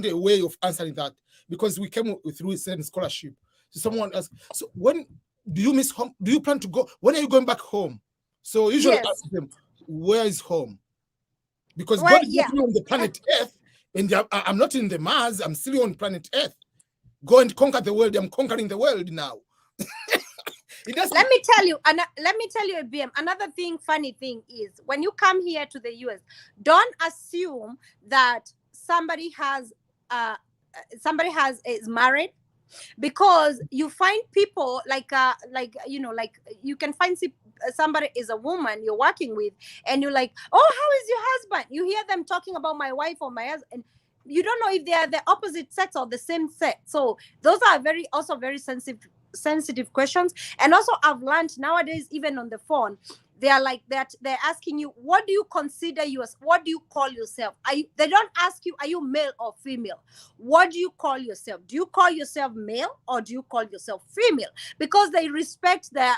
a way of answering that because we came through a certain scholarship. So someone asked, so when do you miss home? Do you plan to go? When are you going back home? So usually ask them, where is home? Because God is on the planet Earth, and I'm not in the Mars. I'm still on planet Earth. Go and conquer the world. I'm conquering the world now. Let me tell you, BM. Another funny thing is when you come here to the US, don't assume that somebody is married, because you find people like you can find somebody is a woman you're working with, and you're like, oh, how is your husband? You hear them talking about my wife or my husband. You don't know if they are the opposite sex or the same sex. So those are very sensitive questions. And also I've learned nowadays, even on the phone, they are like that. They're asking you, what do you consider what do you call yourself? They don't ask you, are you male or female? What do you call yourself? Do you call yourself male or do you call yourself female? Because they respect the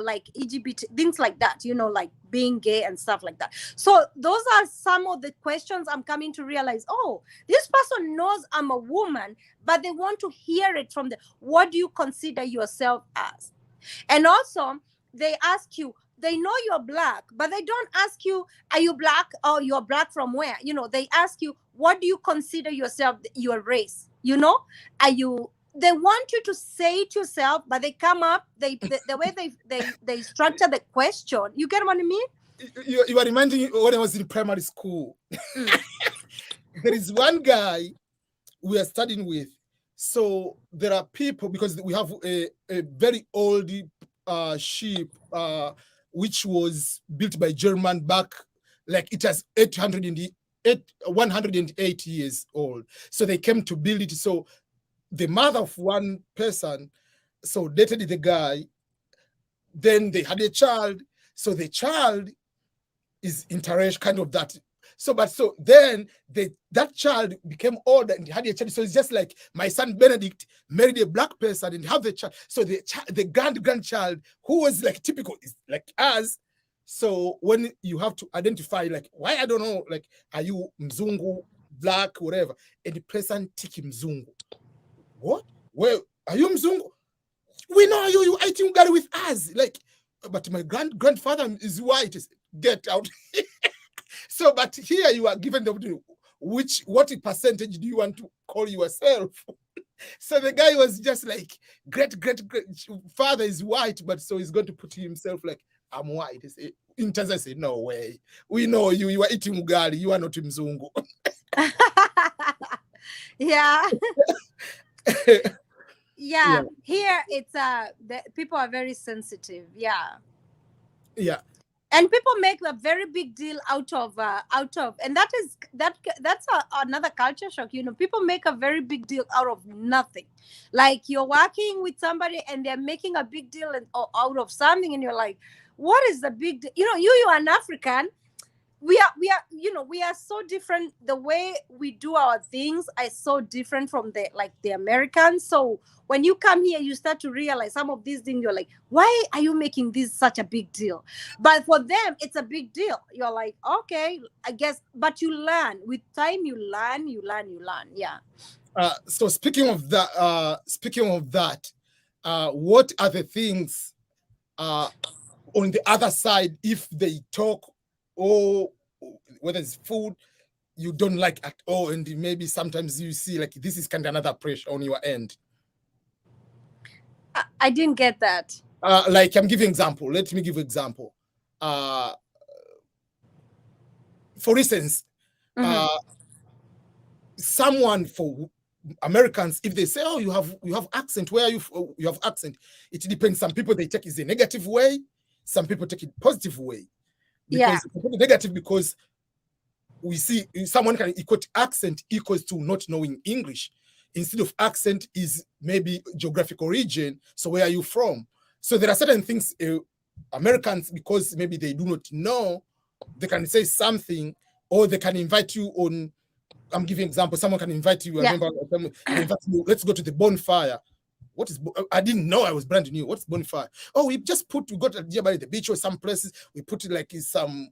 like LGBT things like that, like being gay and stuff like that. So those are some of the questions I'm coming to realize, oh, this person knows I'm a woman, but they want to hear it from what do you consider yourself as? And also they ask you, they know you're black, but they don't ask you, are you black? Or you're black from where? They ask you, what do you consider yourself, your race? They want you to say it yourself, but they come up, the way they structure the question. You get what I mean? You are reminding me when I was in primary school. There is one guy we are studying with. So there are people, because we have a very old ship, which was built by German back, like it has 108 years old. So they came to build it. So the mother of one person so dated the guy, then they had a child. So the child is interracial, kind of that. So, but so then that child became older and had a child. So it's just like my son Benedict married a black person and have a child. So the grandchild, who was like typical, is like us. So when you have to identify, like, why, I don't know, like, are you Mzungu, black, whatever, and the person tiki Mzungu. What? Well, are you Mzungu? We know you eating ugali with us. Like, but my grandfather is white. Get out. So, but here you are given the opportunity. What percentage do you want to call yourself? So the guy was just like, great father is white, but so he's going to put himself like, I'm white. In Tanzania, I say, no way. We know you are eating ugali. You are not Mzungu. Yeah. Yeah. Here it's people are very sensitive. Yeah. And people make a very big deal out of and that's another culture shock. People make a very big deal out of nothing. Like, you're working with somebody and they're making a big deal out of something, and you're like, what is the big deal? You are an African. We are so different. The way we do our things are so different from the Americans. So when you come here, you start to realize some of these things. You're like, why are you making this such a big deal? But for them, it's a big deal. You're like, okay, I guess. But you learn with time. You learn. Yeah. So speaking of that, what are the things on the other side, if they talk, or whether it's food you don't like at all, and maybe sometimes you see like this is kind of another pressure on your end? I didn't get that. Like, I'm giving example. Let me give example. For instance, someone, for Americans, if they say, oh, you have accent, where are you have accent, it depends. Some people, they take it a negative way, some people take it positive way. Because negative, because we see someone can equate accent equals to not knowing English, instead of accent is maybe geographical region. So where are you from? So there are certain things Americans, because maybe they do not know, they can say something, or they can invite you on. I'm giving example. Someone can invite you. I remember they invite you, let's go to the bonfire. What is? I didn't know. I was brand new. What's bonfire? Oh, we got by the beach or some places. We put it like some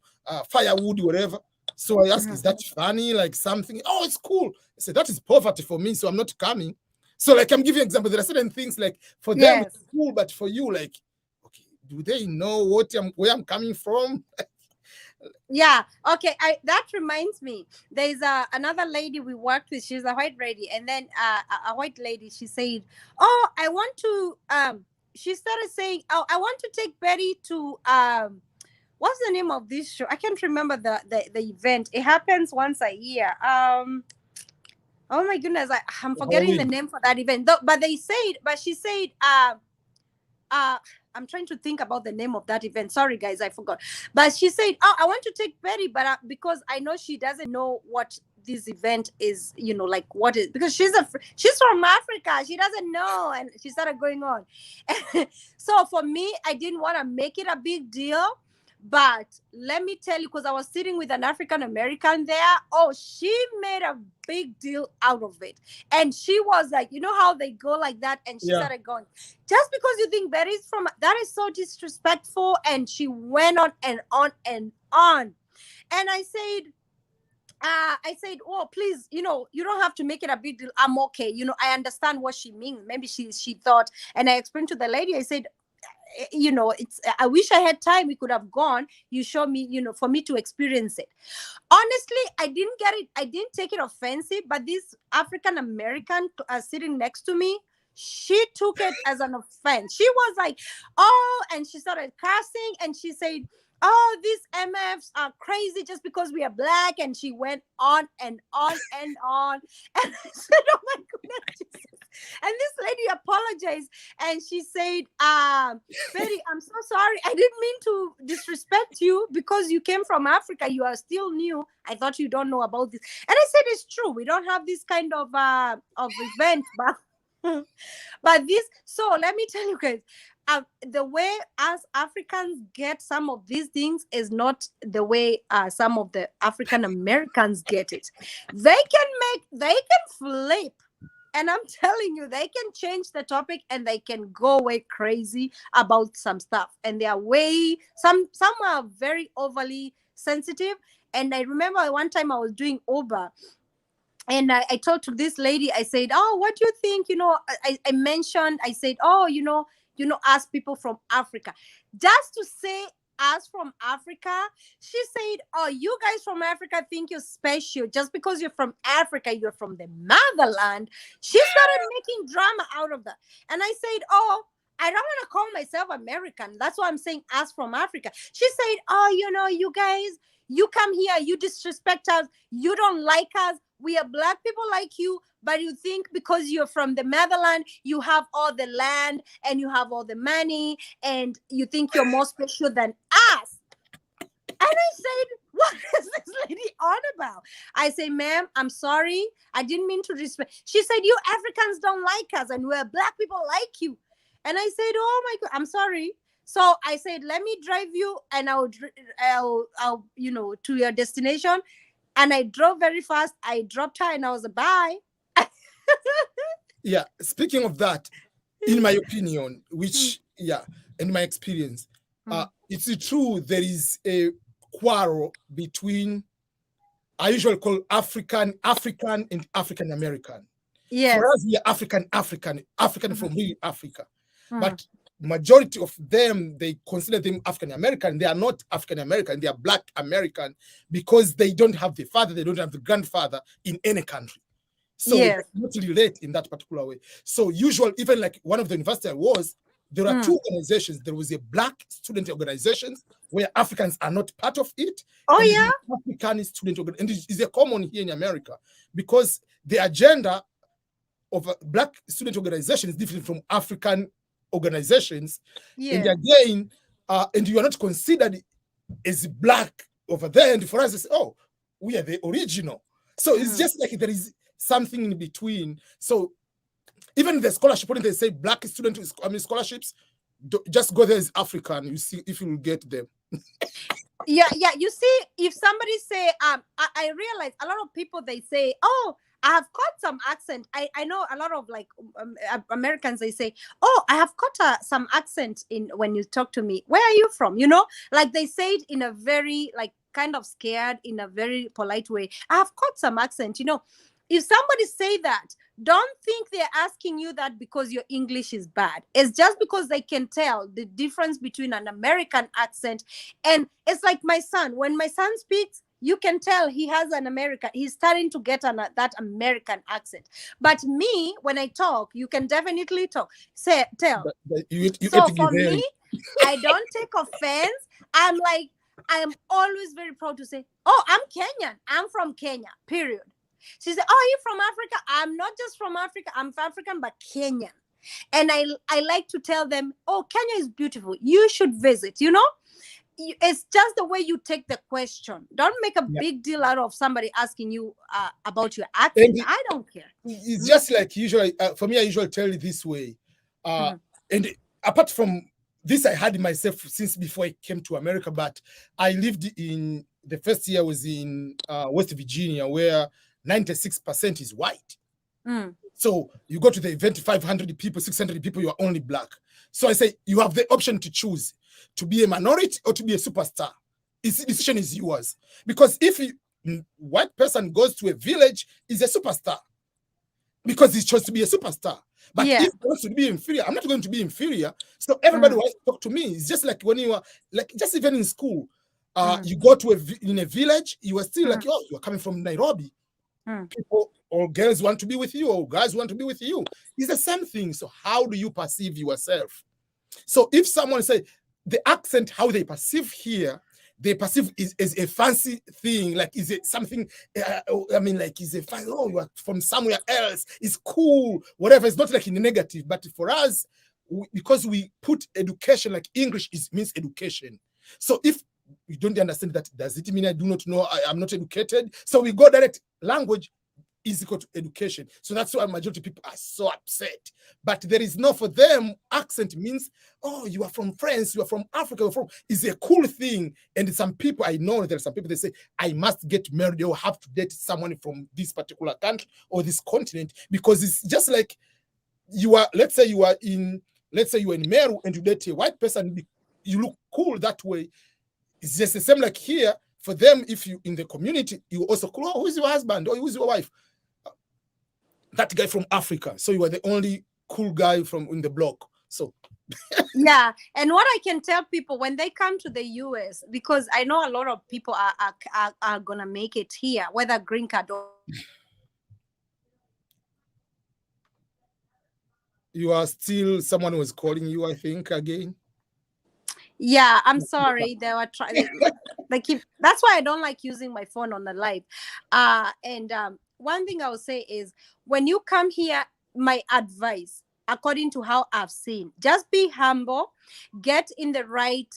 firewood, whatever. So I asked, is that funny? Like something? Oh, it's cool. I said, that is poverty for me, so I'm not coming. So like, I'm giving an example. There are certain things like for them it's cool, but for you, like, okay, do they know where I'm coming from? Yeah. Okay. That reminds me. There's another lady we worked with. She's a white lady, and then a white lady. She said, "Oh, I want to." She started saying, "Oh, I want to take Betty to what's the name of this show? I can't remember the event. It happens once a year. Oh my goodness, I'm forgetting the name for that event. But she said, I'm trying to think about the name of that event. Sorry, guys, I forgot. But she said, "Oh, I want to take Betty, but because I know she doesn't know what this event is, like what is, because she's from Africa. She doesn't know." And she started going on. So for me, I didn't want to make it a big deal. But let me tell you, because I was sitting with an African American there, oh, she made a big deal out of it. And she was like, you know how they go like that? And she started going, just because you think Betty's from, that is so disrespectful. And she went on and on and on. And I said, oh, please, you don't have to make it a big deal. I'm okay. I understand what she means. Maybe she thought, and I explained to the lady, I said, I wish I had time. We could have gone. You show me, for me to experience it. Honestly, I didn't get it. I didn't take it offensive, but this African American sitting next to me, she took it as an offense. She was like, oh, and she started cursing, and she said, oh, these MFs are crazy just because we are black. And she went on and on and on. And I said, oh my goodness, Jesus. And this lady apologized and she said, Betty, I'm so sorry. I didn't mean to disrespect you because you came from Africa. You are still new. I thought you don't know about this. And I said, it's true. We don't have this kind of event, but but this, so let me tell you guys, the way us Africans get some of these things is not the way some of the African Americans get it. They can flip. And I'm telling you, they can change the topic and they can go way crazy about some stuff. And they are some are very overly sensitive. And I remember one time I was doing Uber. And I told to this lady, I said, oh, what do you think? I mentioned, I said, oh, ask people from Africa. Just to say us from Africa, she said, oh, you guys from Africa think you're special. Just because you're from Africa, you're from the motherland. She started making drama out of that. And I said, oh, I don't want to call myself American. That's why I'm saying us from Africa. She said, oh, you guys, you come here, you disrespect us, you don't like us. We are black people like you, but you think because you're from the motherland, you have all the land and you have all the money and you think you're more special than us. And I said, what is this lady on about? I say, ma'am, I'm sorry. I didn't mean to disrespect. She said, you Africans don't like us and we're black people like you. And I said, oh my God, I'm sorry. So I said, let me drive you and I'll to your destination. And I drove very fast. I dropped her and I was like, bye. Yeah. Speaking of that, in my opinion, in my experience, it's true there is a quarrel between, I usually call African and African American. Yes. For us, we are African from real Africa. But majority of them, they consider them African American. They are not African American. They are Black American because they don't have the father, they don't have the grandfather in any country. So yes, not relate in that particular way. So usually, even like one of the university I was, there are two organizations. There was a Black student organizations where Africans are not part of it. Oh, yeah. African student organization. And it's a common here in America because the agenda of a Black student organization is different from African organizations. Yeah. And again, and you are not considered as Black over there. And for us, it's, oh, we are the original. So it's just like there is something in between. So even the scholarship, when they say Black student scholarships, just go there as African. You see if you will get them. Yeah. You see, if somebody say, I realize a lot of people, they say, oh, I have caught some accent. I know a lot of like Americans, they say, oh, I have caught some accent in when you talk to me. Where are you from? Like they say it in a very like kind of scared, in a very polite way. I have caught some accent. If somebody say that, don't think they're asking you that because your English is bad. It's just because they can tell the difference between an American accent. And it's like my son. When my son speaks, you can tell he has an American. He's starting to get that American accent. But me, when I talk, you can definitely tell. So for me, I don't take offense. I am always very proud to say, oh, I'm Kenyan. I'm from Kenya, period. She said, oh, you're from Africa? I'm not just from Africa. I'm African, but Kenyan. And I like to tell them, oh, Kenya is beautiful. You should visit, It's just the way you take the question. Don't make a big deal out of somebody asking you about your accent. I don't care. It's just like usually, for me, I usually tell it this way. And apart from this, I had myself since before I came to America, but I lived in, the first year was in West Virginia, where 96% is white. So you go to the event, 500 people, 600 people, you are only Black. So I say, you have the option to choose to be a minority or to be a superstar. The decision is yours. Because if a white person goes to a village, he's a superstar. Because he chose to be a superstar. But if he wants to be inferior, I'm not going to be inferior. So everybody wants to talk to me. It's just like when you are, like, just even in school, you go to in a village, you are still like, oh, you're coming from Nairobi. People or girls want to be with you, or guys want to be with you. It's the same thing. So how do you perceive yourself? So if someone say the accent, how they perceive here, they perceive is as a fancy thing, like is it something, I mean, like is a fancy, oh, you are from somewhere else, it's cool, whatever. It's not like in a negative, but for us, because we put education, like English means education. So if you don't understand that, does it mean I do not know, I'm not educated? So we go direct, language is equal to education. So that's why majority of people are so upset. But there is no, for them, accent means, oh, you are from France, you are from Africa, you're from, is a cool thing. And some people, I know there are some people, they say, I must get married or have to date someone from this particular country or this continent, because it's just like you are, let's say you are in Meru and you date a white person, you look cool that way. It's just the same like here. For them, if you in the community, you also cool, oh, who's your husband or who's your wife? That guy from Africa. So you are the only cool guy from in the block. So yeah, and what I can tell people when they come to the US, because I know a lot of people are gonna make it here, whether green card or. You are still, someone was calling you, I think, again. Yeah, I'm sorry. They were trying. They keep. That's why I don't like using my phone on the live. And one thing I will say is, when you come here, my advice, according to how I've seen, just be humble, get in the right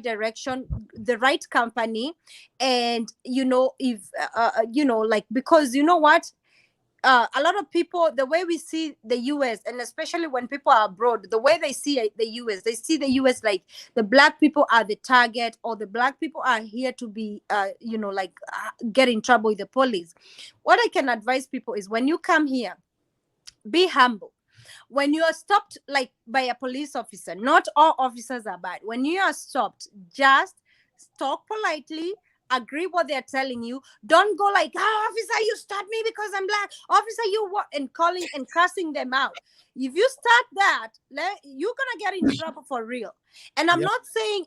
direction, the right company, and if like, because you know what. A lot of people, the way we see the US, and especially when people are abroad, the way they see the US, they see the US like the black people are the target, or the black people are here to be, get in trouble with the police. What I can advise people is, when you come here, be humble. When you are stopped like by a police officer, not all officers are bad. When you are stopped, just talk politely, agree what they're telling you. Don't go like, oh, officer, you stopped me because I'm black. Officer, you what? And calling and cussing them out. If you start that, you're gonna get in trouble for real. And I'm not saying,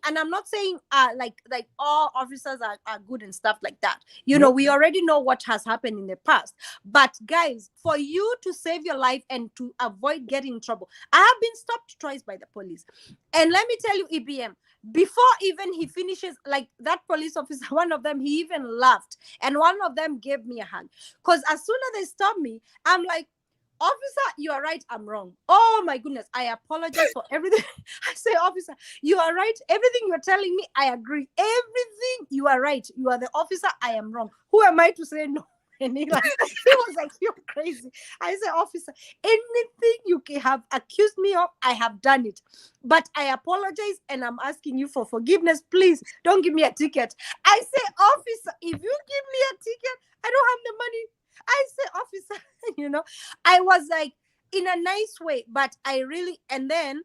like all officers are good and stuff like that. We already know what has happened in the past. But guys, for you to save your life and to avoid getting in trouble, I have been stopped twice by the police. And let me tell you, EBM, before even he finishes, like that police officer, one of them, he even laughed, and one of them gave me a hug. Because as soon as they stopped me, I'm like, officer, you are right, I'm wrong. Oh my goodness, I apologize for everything. I say, officer, you are right. Everything you're telling me, I agree. Everything, you are right. You are the officer, I am wrong. Who am I to say no? And he was like, you're crazy. I said, officer, anything you have accused me of, I have done it. But I apologize, and I'm asking you for forgiveness. Please don't give me a ticket. I say, officer, if you give me a ticket, I don't have the money. I say, officer, I was like, in a nice way, but and then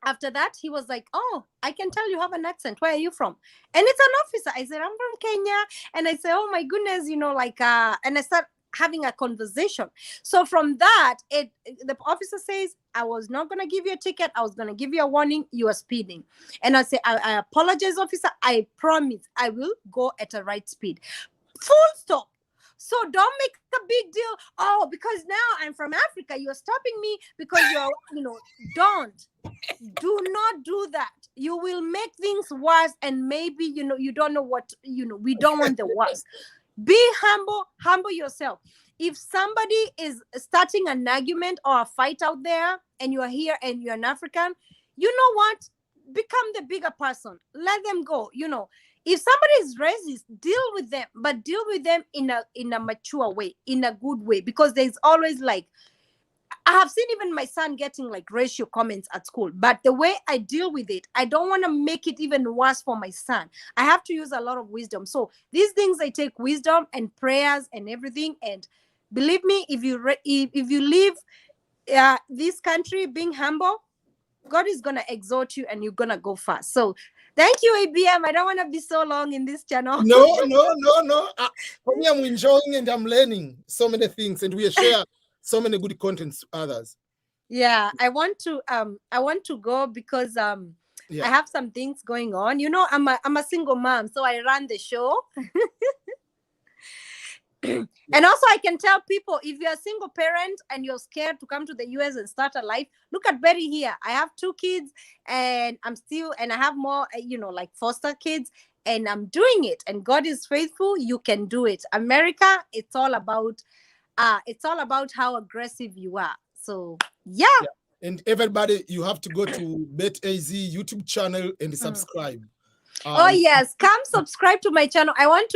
after that, he was like, oh, I can tell you have an accent. Where are you from? And it's an officer. I said, I'm from Kenya. And I said, oh my goodness, and I start having a conversation. So from that, the officer says, I was not going to give you a ticket. I was going to give you a warning. You are speeding. And I say, I apologize, officer. I promise I will go at a right speed. Full stop. So don't make a big deal. Oh, because now I'm from Africa, you're stopping me because do not do that. You will make things worse, and maybe, you don't know what, we don't want the worst. Be humble yourself. If somebody is starting an argument or a fight out there, and you are here and you're an African, you know what? Become the bigger person. Let them go, If somebody is racist, deal with them, but deal with them in a mature way, in a good way, because there's always like, I have seen even my son getting like racial comments at school, but the way I deal with it, I don't want to make it even worse for my son. I have to use a lot of wisdom. So these things, I take wisdom and prayers and everything. And believe me, if you leave this country being humble, God is going to exalt you and you're going to go fast. So thank you, ABM. I don't want to be so long in this channel. No. For me, I'm enjoying and I'm learning so many things, and we share so many good contents to others. Yeah, I want to go because I have some things going on. I'm a single mom, so I run the show. And also, I can tell people, if you're a single parent and you're scared to come to the US and start a life, look at Betty here. I have 2 kids, and I have more, like foster kids, and I'm doing it. And God is faithful. You can do it. America, it's all about how aggressive you are. So yeah. And everybody, you have to go to BetAZ YouTube channel and subscribe. Oh yes, come subscribe to my channel. I want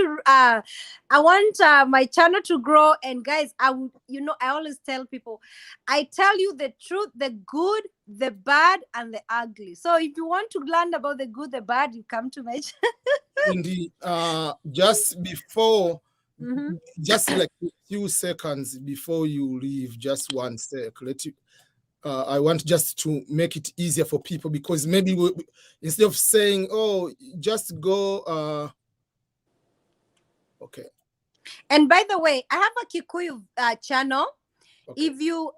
my channel to grow. And guys, I always tell people, I tell you the truth, the good, the bad, and the ugly. So if you want to learn about the good, the bad, you come to my channel. And just before, just like a few seconds before you leave, just 1 sec, I want just to make it easier for people, because maybe instead of saying, oh, just go, okay. And by the way, I have a Kikuyu channel. Okay. If you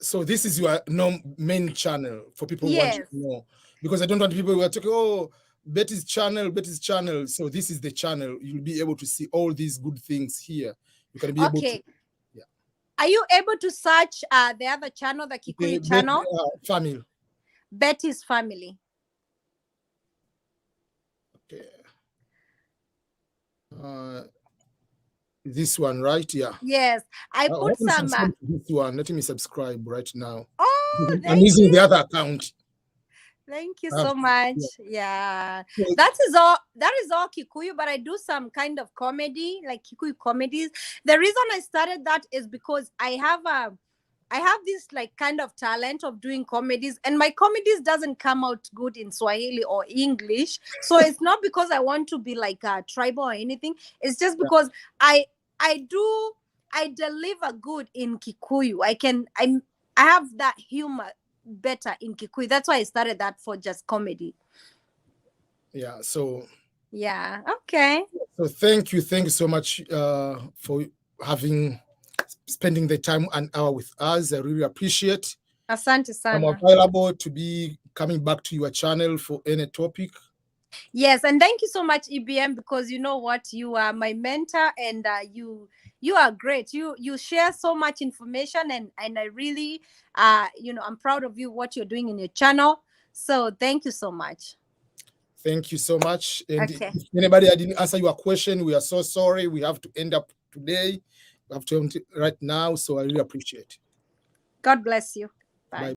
so this is your main channel for people who want to know, because I don't want people who are talking, oh, Betty's channel. So this is the channel. You'll be able to see all these good things here. You can be able to. Are you able to search the other channel, the Kikuyu channel? Family. Betty's Family. Okay. This one, right? Yeah. Yes. I put some. This one. Let me subscribe right now. Oh, I'm using the other account. Thank you so much. Yeah. That is all Kikuyu, but I do some kind of comedy, like Kikuyu comedies. The reason I started that is because I have this like kind of talent of doing comedies, and my comedies doesn't come out good in Swahili or English. So it's not because I want to be like tribal or anything. It's just because I deliver good in Kikuyu. I have that humor better in Kikuyu. That's why I started that, for just comedy. Yeah. So. Yeah. Okay. So thank you so much for spending the time, an hour with us. I really appreciate. Asante sana. I'm available to be coming back to your channel for any topic. Yes, and thank you so much, EBM, because you know what, you are my mentor, and you are great. You share so much information, and I really I'm proud of you, what you're doing in your channel. So thank you so much. Thank you so much. And if anybody, I didn't answer your question, we are so sorry. We have to end up today. We have to end right now. So I really appreciate it. God bless you.